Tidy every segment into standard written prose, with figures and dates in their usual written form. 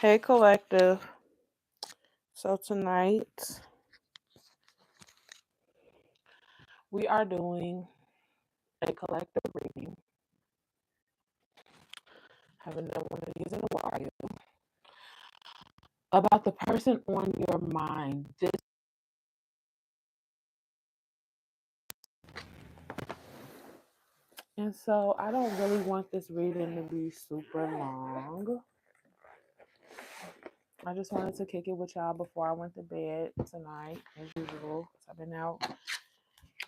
Hey, collective. So tonight we are doing a collective reading. Haven't done one of these in a while. About the person on your mind. And so I don't really want this reading to be super long. I just wanted to kick it with y'all before I went to bed tonight, as usual. I've been out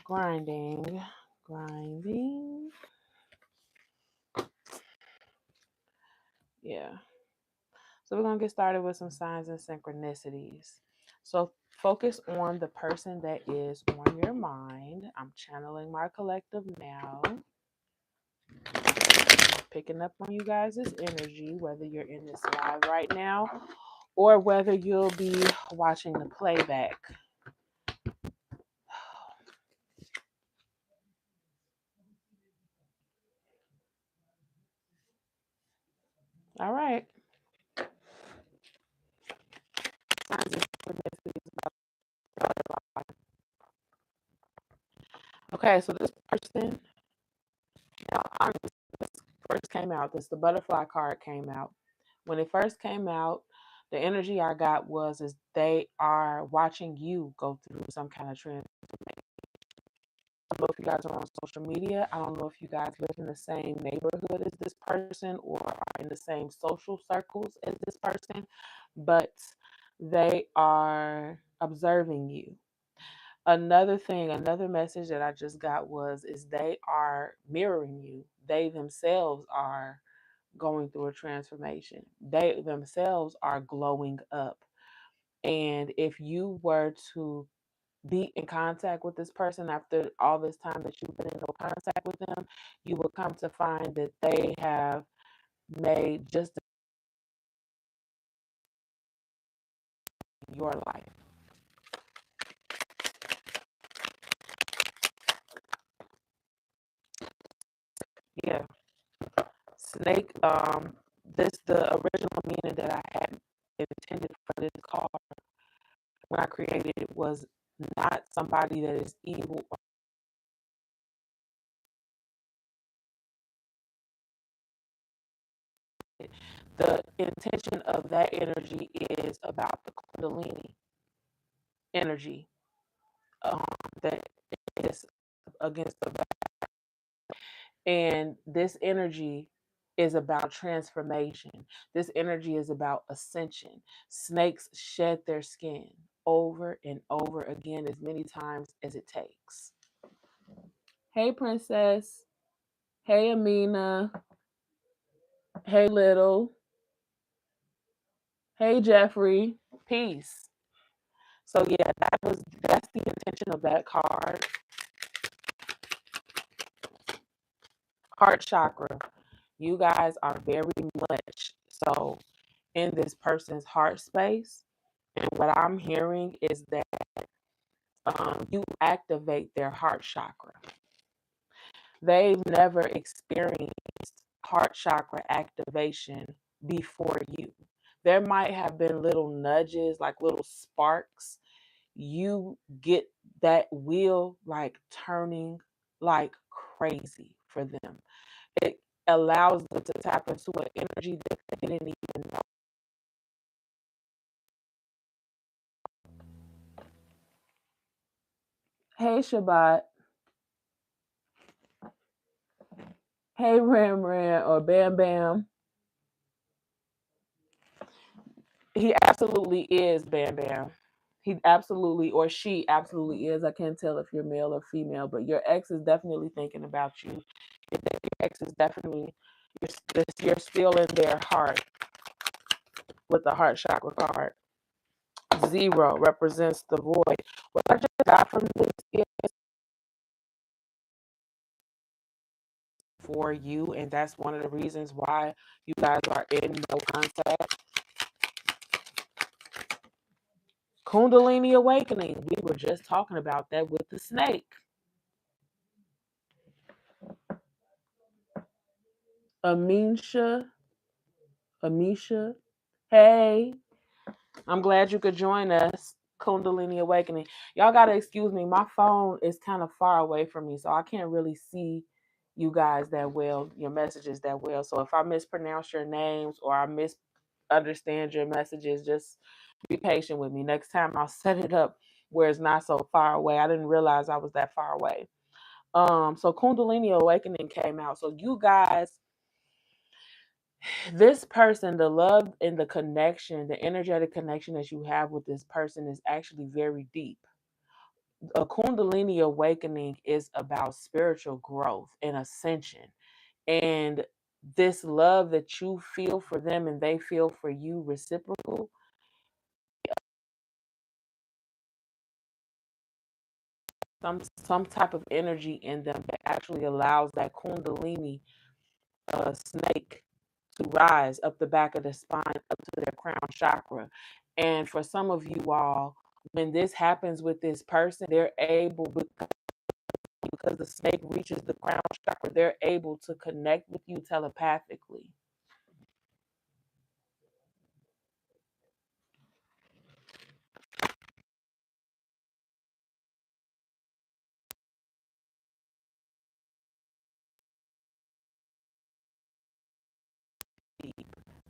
grinding. Yeah. So we're going to get started with some signs and synchronicities. So focus on the person that is on your mind. I'm channeling my collective now. Picking up on you guys' energy, whether you're in this live right now or whether you'll be watching the playback. All right. Signs and synchronicities. Okay, so this person, this first came out, the butterfly card came out. When it first came out, the energy I got is they are watching you go through some kind of transformation. I don't know if you guys are on social media. I don't know if you guys live in the same neighborhood as this person or are in the same social circles as this person, but they are observing you. Another message that I just got is they are mirroring you. They themselves are going through a transformation. They themselves are glowing up. And if you were to be in contact with this person after all this time that you've been in no contact with them, you will come to find that they have made just your life. Yeah. Snake, the original meaning that I had intended for this card when I created it was not somebody that is evil. The intention of that energy is about the Kundalini energy that is against the back. And this energy is about transformation. This energy is about ascension. Snakes shed their skin over and over again as many times as it takes. Hey, Princess. Hey, Amina. Hey, Little. Hey, Jeffrey. Peace. So yeah, that's the intention of that card. Heart chakra. You guys are very much so in this person's heart space. And what I'm hearing is that you activate their heart chakra. They've never experienced heart chakra activation before you. There might have been little nudges, like little sparks. You get that wheel like turning like crazy for them. It allows them to tap into an energy that they didn't even know. Hey, Shabbat. Hey, Ram Ram or Bam Bam. He absolutely is Bam Bam. He absolutely, or she absolutely is. I can't tell if you're male or female, but your ex is definitely thinking about you. Your ex is definitely, you're still in their heart with the heart chakra card. 0 represents the void. What I just got from this is for you, and that's one of the reasons why you guys are in no contact. Kundalini awakening. We were just talking about that with the snake. Amisha, Hey, I'm glad you could join us. Kundalini Awakening. Y'all gotta excuse me. My phone is kind of far away from me, so I can't really see you guys that well, your messages that well. So if I mispronounce your names or I misunderstand your messages, just be patient with me. Next time I'll set it up where it's not so far away. I didn't realize I was that far away. So Kundalini Awakening came out. So you guys, this person, the love and the connection, the energetic connection that you have with this person is actually very deep. A Kundalini awakening is about spiritual growth and ascension. And this love that you feel for them and they feel for you, reciprocal, some type of energy in them that actually allows that Kundalini snake to rise up the back of the spine up to their crown chakra. And for some of you all, when this happens with this person, they're able, because the snake reaches the crown chakra, they're able to connect with you telepathically.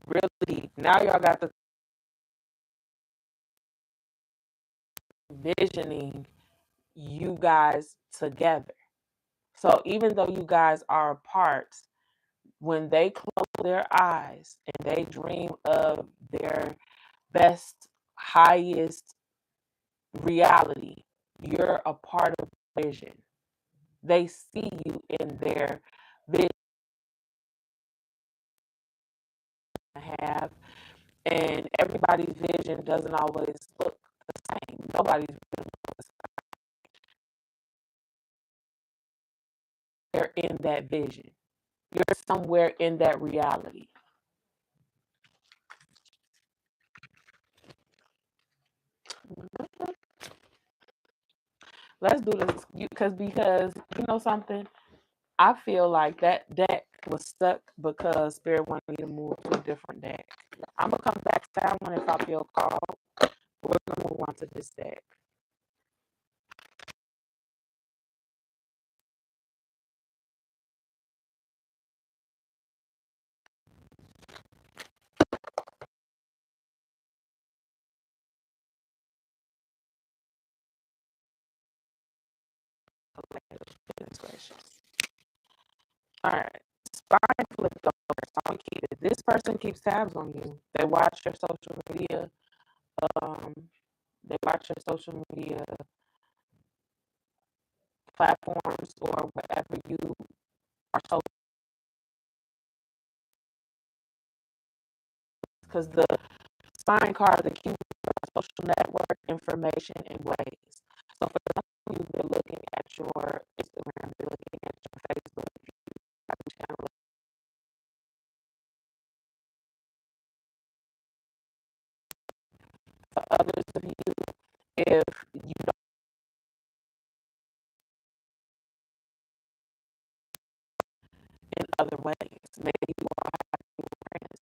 Really deep. Now y'all got the visioning you guys together. So even though you guys are apart, when they close their eyes and they dream of their best, highest reality, you're a part of the vision. They see you in their vision have, and everybody's vision doesn't always look the same. Nobody's vision looks they're in that vision. You're somewhere in that reality. Let's do this because you know something. I feel like that deck was stuck because Spirit wanted me to move to a different deck. I'm gonna come back to that one if I feel called. We're gonna move on to this deck. Goodness gracious. All right. Spine flipped over. So I'm gonna keep it. This person keeps tabs on you. They watch your social media. Um, they watch your social media platforms or whatever you are so because the spine card the key social network information and ways. So for some of you, they're looking at your Instagram, they're looking at your Facebook, channel. For others of you, if you don't in other ways, maybe you all have friends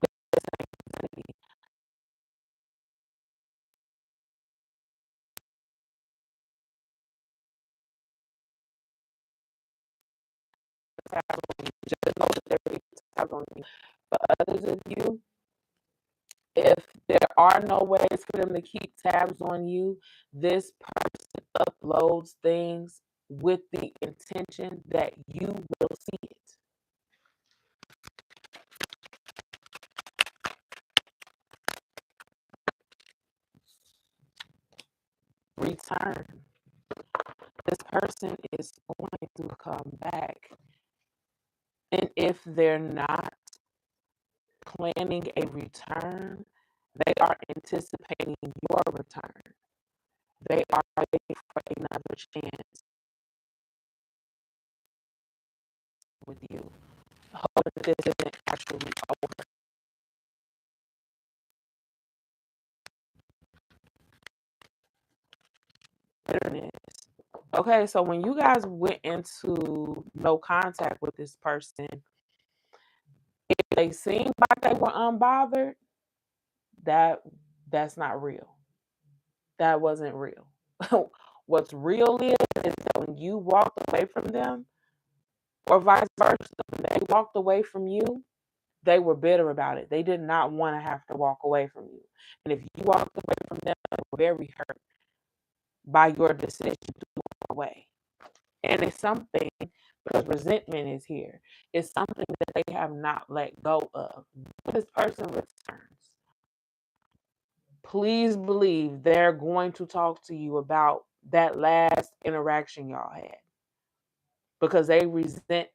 with the same identity. Just know that there is tabs on you. For others of you, if there are no ways for them to keep tabs on you, this person uploads things with the intention that you will see it. Return. This person is going to come back. And if they're not planning a return, they are anticipating your return. They are waiting for another chance with you. Hope that this isn't actually over. Bitterness. Okay, so when you guys went into no contact with this person, If they seemed like they were unbothered, that's not real. That wasn't real. What's real is that when you walked away from them, or vice versa, when they walked away from you, they were bitter about it. They did not want to have to walk away from you. And if you walked away from them, they were very hurt by your decision to walk away. And it's something, because resentment is here, it's something that they have not let go of. When this person returns, please believe they're going to talk to you about that last interaction y'all had, because they resent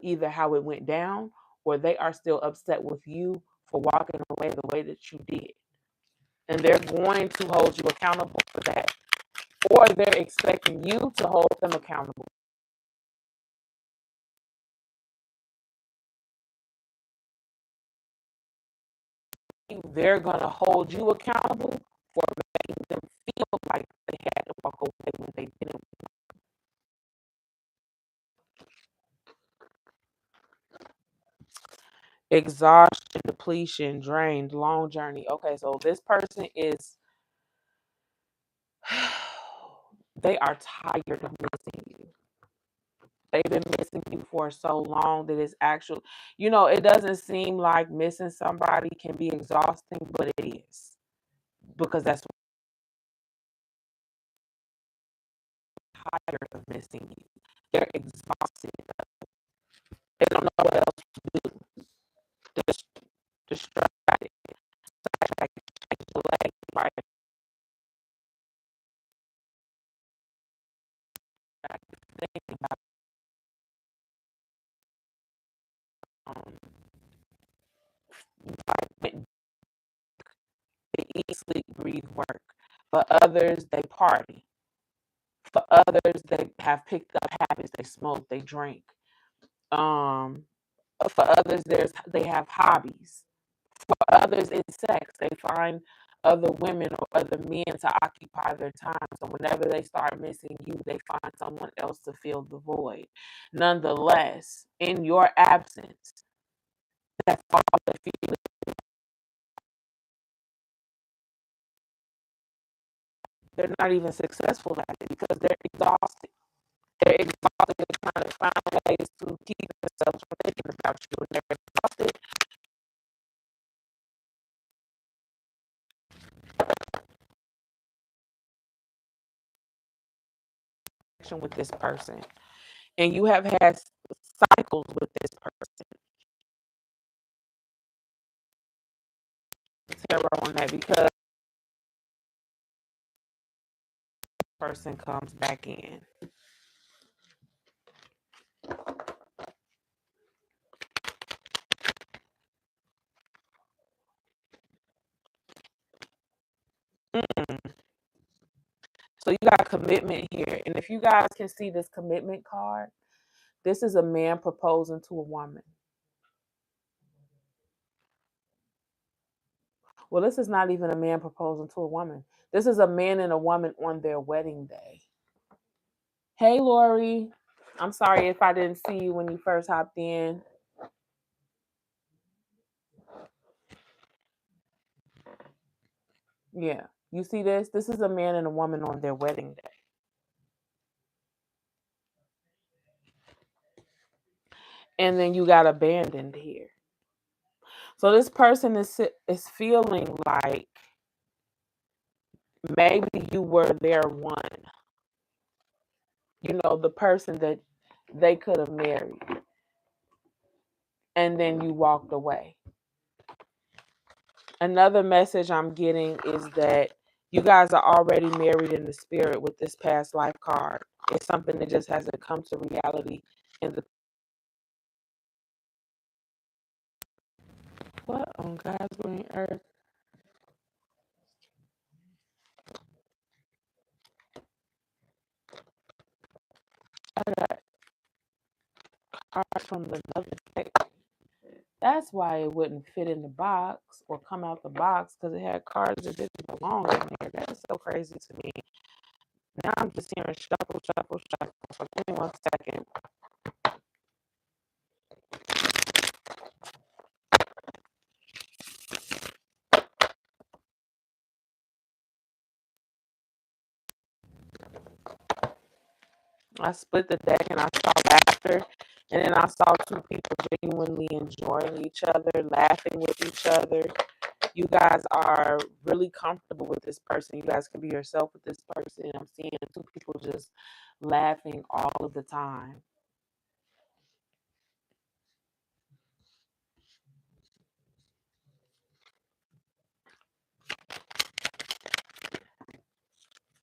either how it went down, or they are still upset with you for walking away the way that you did. And they're going to hold you accountable for that, or they're expecting you to hold them accountable. They're going to hold you accountable for making them feel like they had to walk away when they didn't. Exhaustion, depletion, drained, long journey. Okay, so this person is, they are tired of missing you. They've been missing you for so long that it's actual, it doesn't seem like missing somebody can be exhausting, but it is. Because that's tired of missing you. They're exhausted. They don't know what else to do. They're distracted. Right? Thinking about they eat, sleep, breathe, work. For others, they party. For others, they have picked up habits. They smoke, they drink. For others, they have hobbies. For others, it's sex. They find other women or other men to occupy their time. So whenever they start missing you, they find someone else to fill the void. Nonetheless, in your absence, that's all they feel. They're not even successful at it because they're exhausted. They're exhausted trying to find ways to keep themselves from thinking about you, and they're exhausted with this person. And you have had cycles with this person. Terror on that, because the person comes back in. So you got commitment here. And if you guys can see this commitment card, this is a man proposing to a woman. Well, this is not even a man proposing to a woman. This is a man and a woman on their wedding day. Hey, Lori. I'm sorry if I didn't see you when you first hopped in. Yeah. You see this? This is a man and a woman on their wedding day. And then you got abandoned here. So this person is feeling like maybe you were their one. The person that they could have married. And then you walked away. Another message I'm getting is that you guys are already married in the spirit with this past life card. It's something that just hasn't come to reality in the. What on God's green earth? I got cards from another deck. That's why it wouldn't fit in the box or come out the box, because it had cards that didn't belong in there. That's so crazy to me. Now I'm just hearing shuffle, shuffle, shuffle. So give me 1 second. I split the deck and I saw laughter. And then I saw two people genuinely enjoying each other, laughing with each other. You guys are really comfortable with this person. You guys can be yourself with this person. I'm seeing two people just laughing all of the time.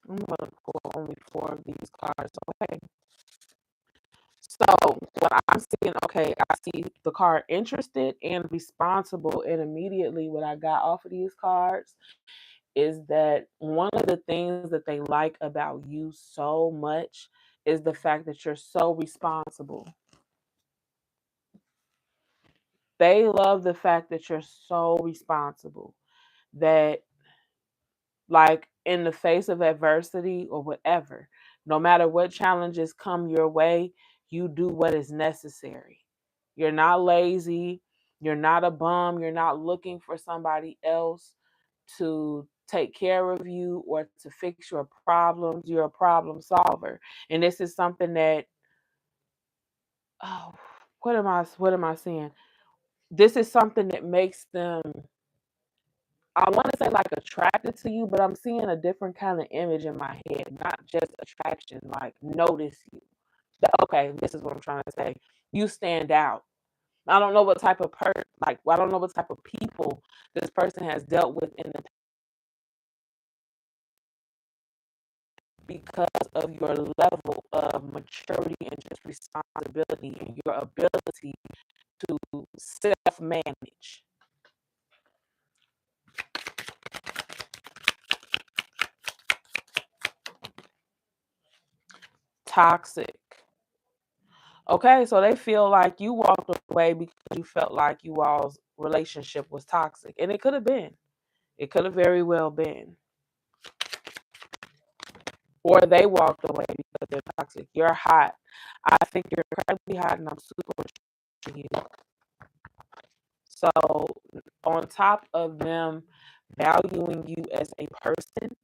I'm going to pull only four of these cards. Okay. So what I'm seeing, okay, I see the card interested and responsible. And immediately what I got off of these cards is that one of the things that they like about you so much is the fact that you're so responsible. They love the fact that you're so responsible, that like in the face of adversity or whatever, no matter what challenges come your way, you do what is necessary. You're not lazy, you're not a bum, you're not looking for somebody else to take care of you or to fix your problems. You're a problem solver. And this is something that, oh, what am I saying? This is something that makes them, I want to say like attracted to you, but I'm seeing a different kind of image in my head, not just attraction, like notice you. Okay, this is what I'm trying to say. You stand out. I don't know what type of I don't know what type of people this person has dealt with in the because of your level of maturity and just responsibility and your ability to self manage. Toxic. Okay, so they feel like you walked away because you felt like you all's relationship was toxic. And it could have been. It could have very well been. Or they walked away because they're toxic. You're hot. I think you're incredibly hot and I'm super into you. So on top of them valuing you as a person,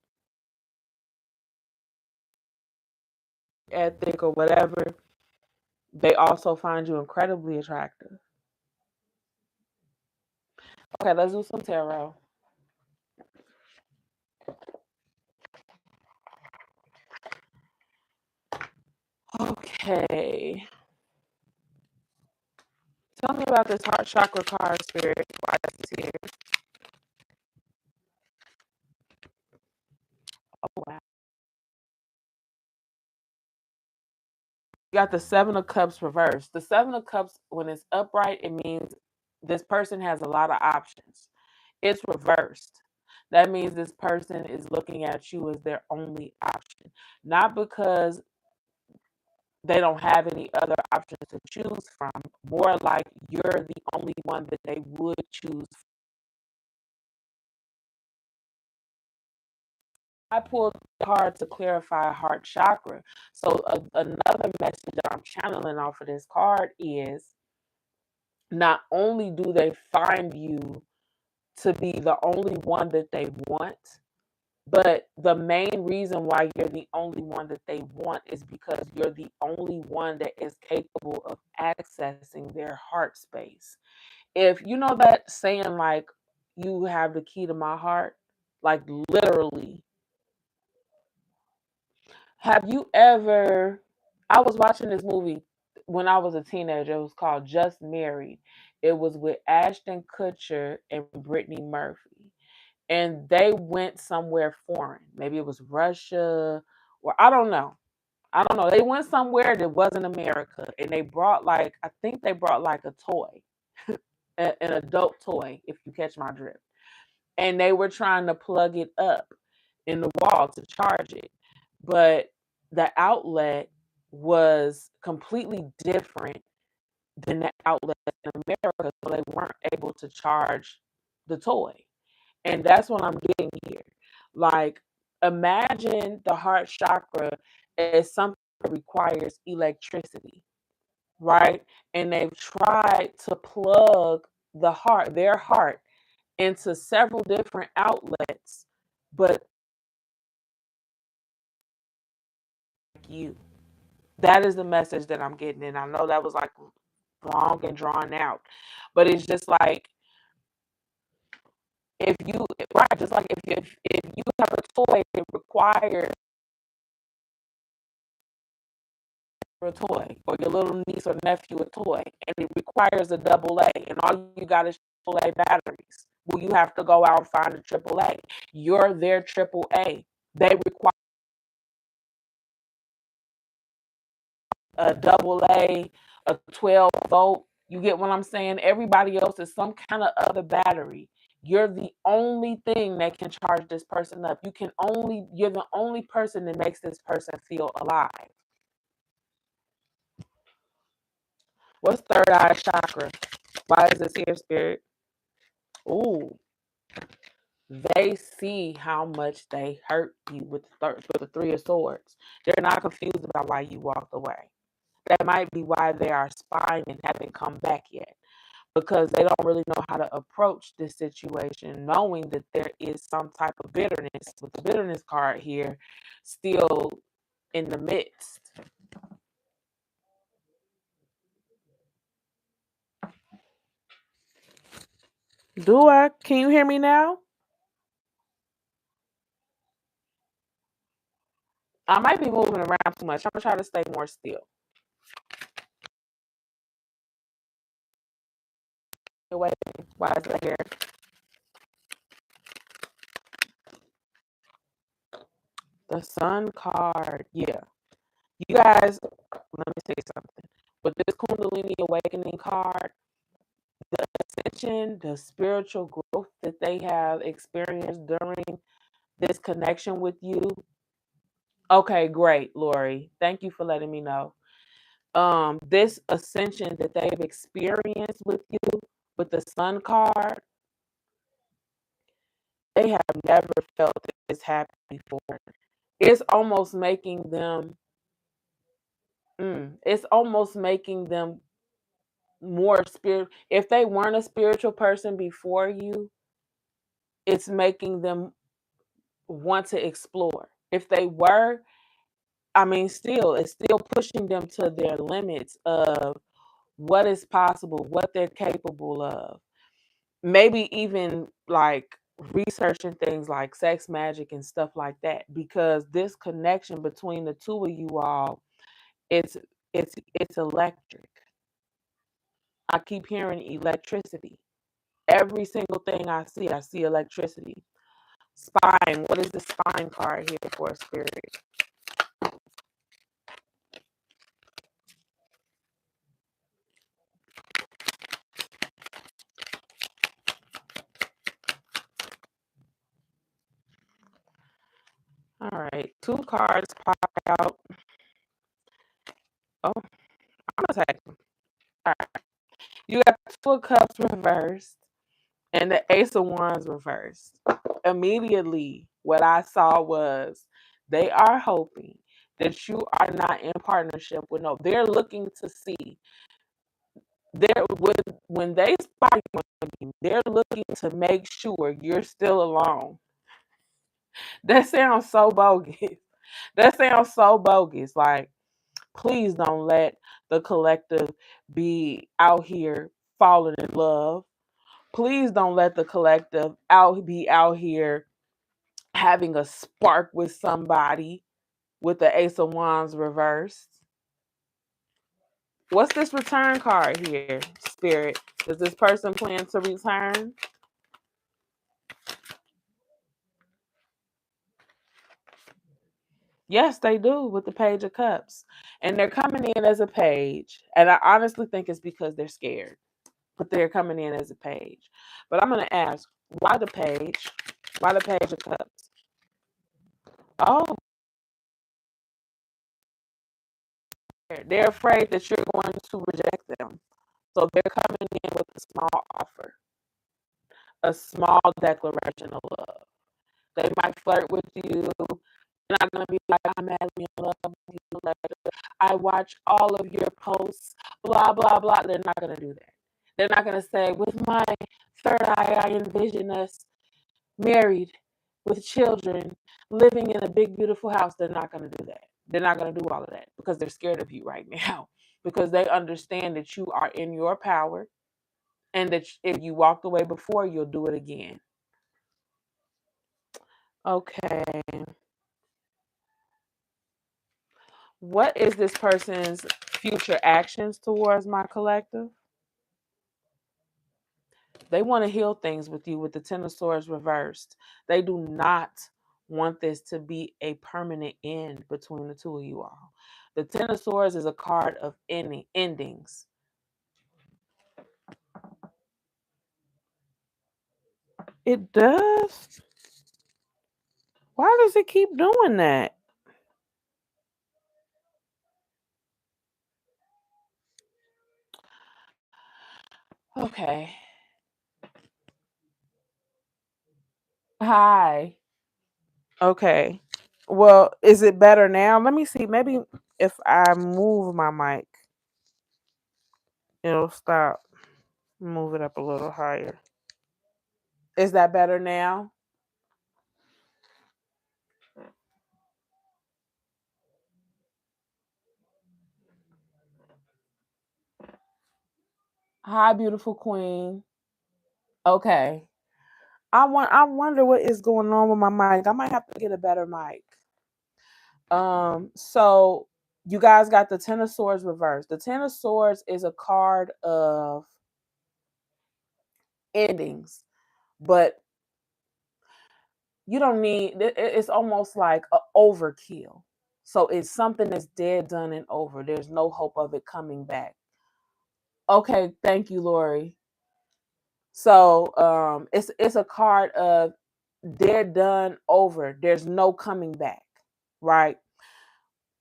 ethic or whatever, they also find you incredibly attractive. Okay, let's do some tarot. Okay. Tell me about this heart chakra card, Spirit. Why is this here? Oh, wow. You got the Seven of Cups reversed. The Seven of Cups, when it's upright, it means this person has a lot of options. It's reversed. That means this person is looking at you as their only option. Not because they don't have any other options to choose from, more like you're the only one that they would choose. I pulled the card to clarify heart chakra. So another message that I'm channeling off of this card is not only do they find you to be the only one that they want, but the main reason why you're the only one that they want is because you're the only one that is capable of accessing their heart space. If you know that saying, like, you have the key to my heart, like literally, have you ever? I was watching this movie when I was a teenager. It was called Just Married. It was with Ashton Kutcher and Brittany Murphy. And they went somewhere foreign. Maybe it was Russia or I don't know. I don't know. They went somewhere that wasn't America. And they brought like, I think they brought like a toy, an adult toy, if you catch my drift. And they were trying to plug it up in the wall to charge it. But the outlet was completely different than the outlet in America. So they weren't able to charge the toy. And that's what I'm getting here. Like, imagine the heart chakra as something that requires electricity, right? And they've tried to plug their heart, into several different outlets, but you. That is the message that I'm getting. And I know that was like long and drawn out, but it's just like, if you, right, just like if you have a toy, it requires a toy, or your little niece or nephew a toy, and it requires a double A, and all you got is triple A batteries. Well, you have to go out and find a triple A. You're their triple A. They require a double a 12 volt. You get what I'm saying? Everybody else is some kind of other battery. You're the only thing that can charge this person up. You're the only person that makes this person feel alive. What's third eye chakra? Why is this here, spirit? Ooh, they see how much they hurt you with the three of swords. They're not confused about why you walked away. That might be why they are spying and haven't come back yet, because they don't really know how to approach this situation, knowing that there is some type of bitterness, with the bitterness card here still in the midst. Can you hear me now? I might be moving around too much. I'm gonna try to stay more still. Wait, why is that here? The Sun card. Yeah. You guys, let me say something. With this Kundalini Awakening card, the ascension, the spiritual growth that they have experienced during this connection with you. Okay, great, Lori. Thank you for letting me know. This ascension that they've experienced with you, with the Sun card, they have never felt this happy before. It's almost making them it's almost making them more spirit. If they weren't a spiritual person before you, it's making them want to explore. If they were, I mean, it's still pushing them to their limits of what is possible, what they're capable of. Maybe even like researching things like sex magic and stuff like that, because this connection between the two of you all, it's it's electric. I keep hearing electricity. Every single thing I see electricity. Spine. What is the spine card here for, spirit? All right. Two cards pop out. Oh, I'm gonna take them. All right. You got Two of Cups reversed and the Ace of Wands reversed. Immediately, what I saw was they are hoping that you are not in partnership with no. They're looking to see. They're when they spy on you, they're looking to make sure you're still alone. That sounds so bogus. That sounds so bogus. Like, please don't let the collective be out here falling in love. Please don't let the collective be out here having a spark with somebody with the Ace of Wands reversed. What's this return card here, Spirit? Does this person plan to return? Yes, they do, with the Page of Cups. And they're coming in as a page. And I honestly think it's because they're scared. But they're coming in as a page. But I'm going to ask, why the page? Why the Page of Cups? Oh, they're afraid that you're going to reject them. So they're coming in with a small offer, a small declaration of love. They might flirt with you. They're not going to be like, I'm madly in love with you later. I watch all of your posts, blah, blah, blah. They're not going to do that. They're not going to say, with my third eye, I envision us married with children, living in a big, beautiful house. They're not going to do that. They're not going to do all of that because they're scared of you right now because they understand that you are in your power and that if you walked away before, you'll do it again. Okay. What is this person's future actions towards my collective? They want to heal things with you with the Ten of Swords reversed. They do not want this to be a permanent end between the two of you all. The Ten of Swords is a card of endings. It does? Why does it keep doing that? Okay. Hi. Okay. Well, is it better now? Let me see. Maybe if I move my mic, it'll stop. Move it up a little higher. Is that better now? Hi, beautiful queen. Okay. I wonder what is going on with my mic. I might have to get a better mic. So you guys got the Ten of Swords reversed. The Ten of Swords is a card of endings, but you don't need it's almost like a overkill. So it's something that's dead, done, and over. There's no hope of it coming back. Okay, thank you, Lori. So it's a card of dead, done, over. There's no coming back, right?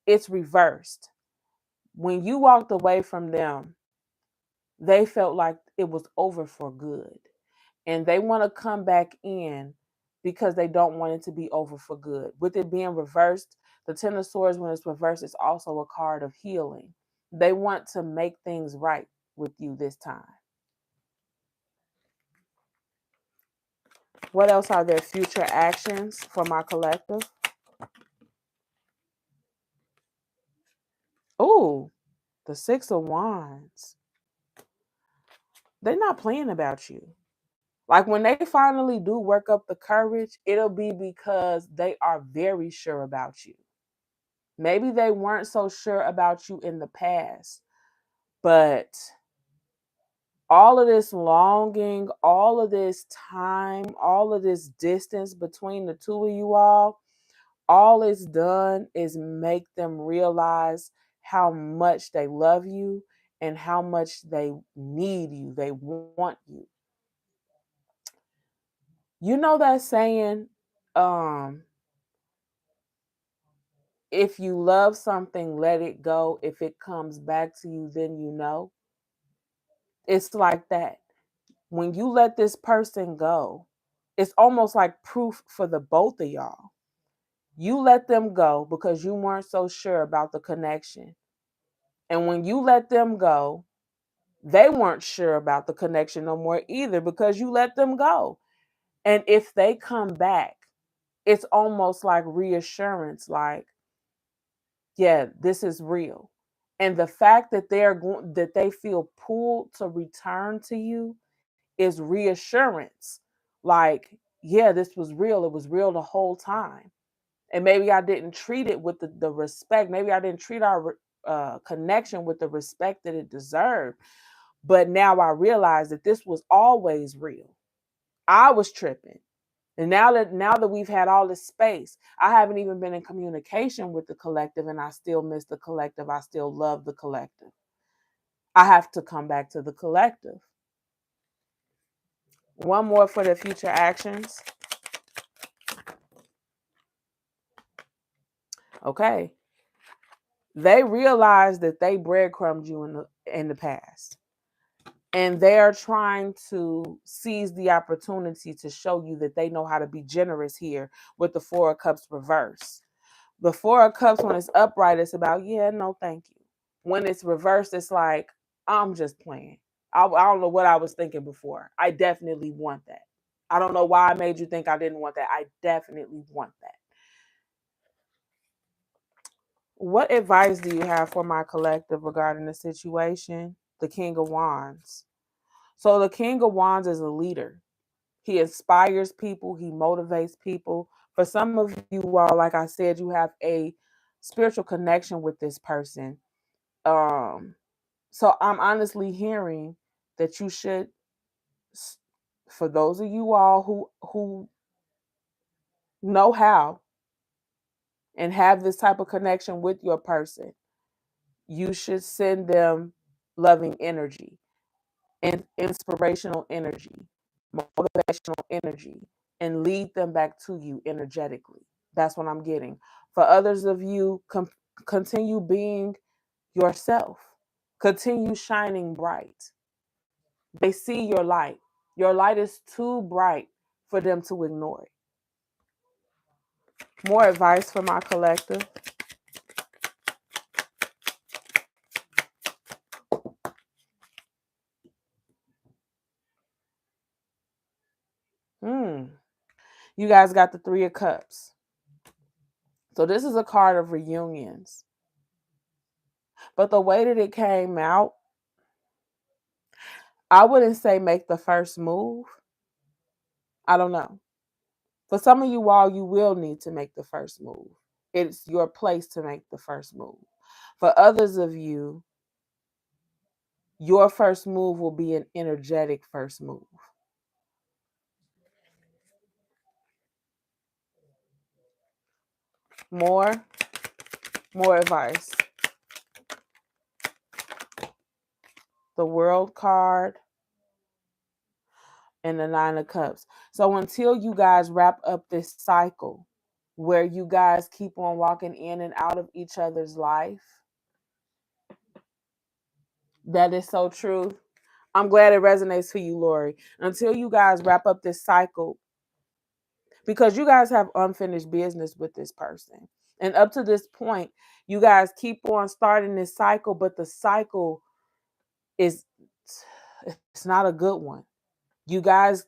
It's reversed. When you walked away from them, they felt like it was over for good. And they want to come back in because they don't want it to be over for good. With it being reversed, the Ten of Swords, when it's reversed, is also a card of healing. They want to make things right with you this time. What else are their future actions for my collective? Oh, the Six of Wands. They're not playing about you. Like when they finally do work up the courage, it'll be because they are very sure about you. Maybe they weren't so sure about you in the past, but all of this longing, all of this time, all of this distance between the two of you all it's done is make them realize how much they love you and how much they need you, they want you. You know that saying, um, if you love something, let it go. If it comes back to you, then you know. It's like that. When you let this person go, it's almost like proof for the both of y'all. You let them go because you weren't so sure about the connection. And when you let them go, they weren't sure about the connection no more either because you let them go. And if they come back, it's almost like reassurance, like, yeah, this is real. And the fact that that they feel pulled to return to you is reassurance. Like, yeah, this was real. It was real the whole time. And maybe I didn't treat it with the respect. Maybe I didn't treat our connection with the respect that it deserved. But now I realize that this was always real. I was tripping. And now that we've had all this space, I haven't even been in communication with the collective and I still miss the collective. I still love the collective. I have to come back to the collective. One more for the future actions. Okay. They realize that they breadcrumbed you in the past. And they're trying to seize the opportunity to show you that they know how to be generous here with the Four of Cups reverse. The Four of Cups, when it's upright, it's about, yeah, no, thank you. When it's reversed, it's like, I'm just playing. I don't know what I was thinking before. I definitely want that. I don't know why I made you think I didn't want that. I definitely want that. What advice do you have for my collective regarding the situation? The King of Wands. So the King of Wands is a leader. He inspires people, he motivates people. For some of you all, like I said, you have a spiritual connection with this person. So I'm honestly hearing that you should, for those of you all who know how and have this type of connection with your person, you should send them loving energy and inspirational energy, motivational energy, and lead them back to you energetically. That's what I'm getting. For others of you, continue being yourself, continue shining bright. They see your light. Your light is too bright for them to ignore it. More advice for my collective. You guys got the Three of Cups. So this is a card of reunions. But the way that it came out, I wouldn't say make the first move. I don't know. For some of you all, you will need to make the first move. It's your place to make the first move. For others of you, your first move will be an energetic first move. More advice. The World card and the Nine of Cups. So until you guys wrap up this cycle where you guys keep on walking in and out of each other's life, that is so true. I'm glad it resonates for you, Lori. Until you guys wrap up this cycle, because you guys have unfinished business with this person. And up to this point, you guys keep on starting this cycle, but the cycle it's not a good one. You guys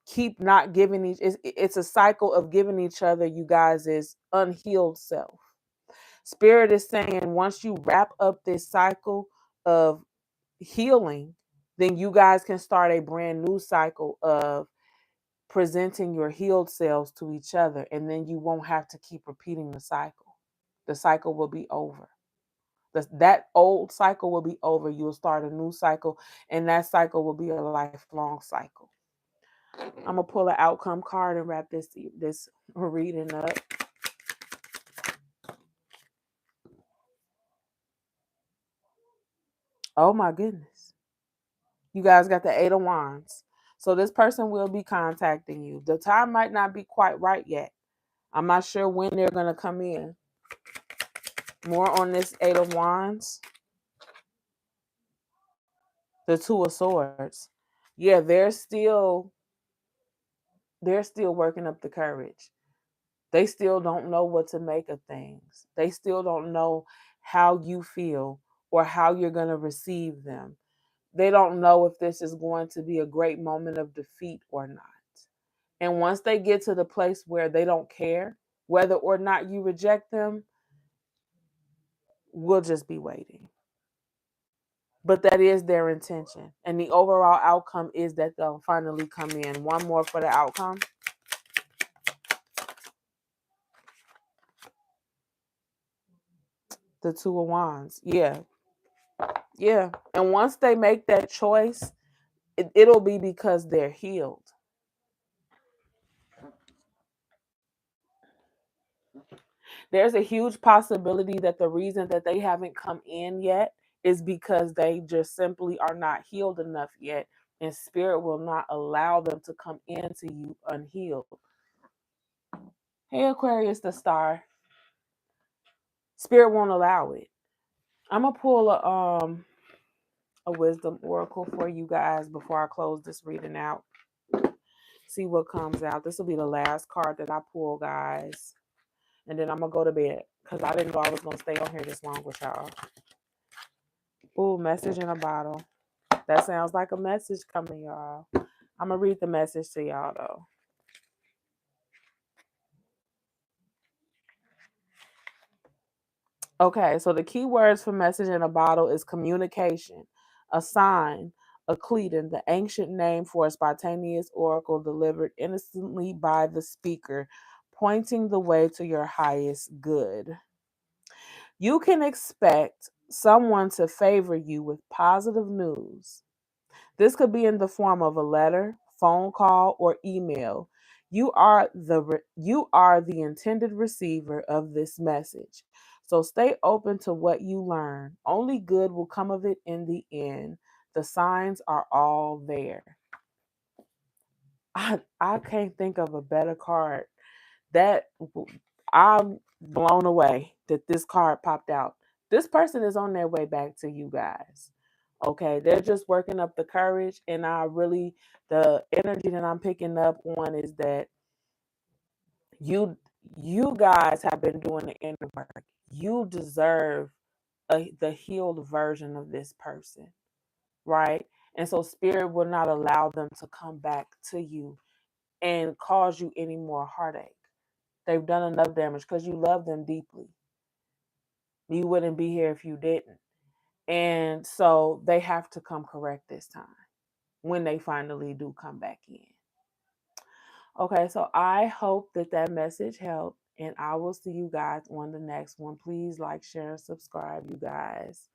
keep not giving it's a cycle of giving each other you guys' unhealed self. Spirit is saying once you wrap up this cycle of healing, then you guys can start a brand new cycle of presenting your healed selves to each other, and then you won't have to keep repeating the cycle. The cycle will be over. That old cycle will be over. You'll start a new cycle, and that cycle will be a lifelong cycle. I'm gonna pull an outcome card and wrap this reading up. Oh my goodness. You guys got the Eight of Wands. So this person will be contacting you. The time might not be quite right yet. I'm not sure when they're going to come in. More on this Eight of Wands. The Two of Swords. Yeah, they're still working up the courage. They still don't know what to make of things. They still don't know how you feel or how you're going to receive them. They don't know if this is going to be a great moment of defeat or not. And once they get to the place where they don't care whether or not you reject them, we'll just be waiting. But that is their intention. And the overall outcome is that they'll finally come in. One more for the outcome. The Two of Wands. Yeah. Yeah. And once they make that choice, it'll be because they're healed. There's a huge possibility that the reason that they haven't come in yet is because they just simply are not healed enough yet, and spirit will not allow them to come into you unhealed. Hey, Aquarius, the star. Spirit won't allow it. I'm gonna pull a wisdom oracle for you guys before I close this reading out. See what comes out. This will be the last card that I pull, guys. And then I'm gonna go to bed because I didn't know I was gonna stay on here this long with y'all. Ooh, message in a bottle. That sounds like a message coming, y'all. I'm gonna read the message to y'all though. Okay, so the key words for message in a bottle is communication, a sign, a Cleton, the ancient name for a spontaneous oracle delivered innocently by the speaker, pointing the way to your highest good. You can expect someone to favor you with positive news. This could be in the form of a letter, phone call, or email. You are the intended receiver of this message. So stay open to what you learn. Only good will come of it in the end. The signs are all there. I can't think of a better card. That I'm blown away that this card popped out. This person is on their way back to you guys. Okay, they're just working up the courage, and the energy that I'm picking up on is that you you guys have been doing the inner work. You deserve the healed version of this person, right? And so spirit will not allow them to come back to you and cause you any more heartache. They've done enough damage because you love them deeply. You wouldn't be here if you didn't. And so they have to come correct this time when they finally do come back in. Okay, so I hope that that message helped, and I will see you guys on the next one. Please like, share, and subscribe, you guys.